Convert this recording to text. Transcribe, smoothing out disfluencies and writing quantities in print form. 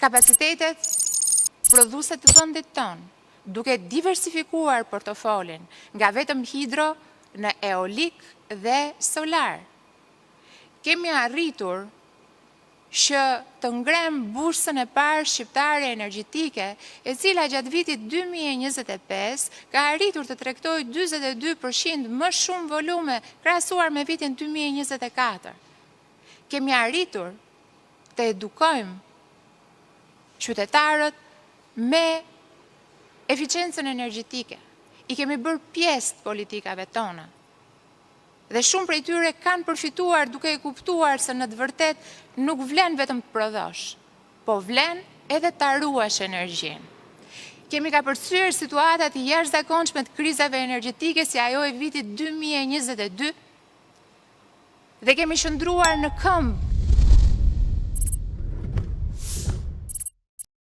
kapacitetet prodhuese të vendit tonë, duke diversifikuar portofolin nga vetëm hidro në eolik dhe solar, kemi arritur që të ngrem bursën e parë shqiptare energjetike, e cila gjatë vitit 2025 ka arritur të tregtojë 42% më shumë volume krahasuar me vitin 2024. Kemi arritur të edukojmë qytetarët me eficiencën energjetike. I kemi bërë pjesë të politikave tona. Dhe shumë prej tyre kanë përfituar duke e kuptuar se në të vërtet nuk vlen vetëm të prodhosh, po vlen edhe ta ruash energjinë. Kemi kapërcyer situatat e jashtëzakonshme të krizave energjetike si ajo e vitit 2022 dhe kemi qëndruar në këmbë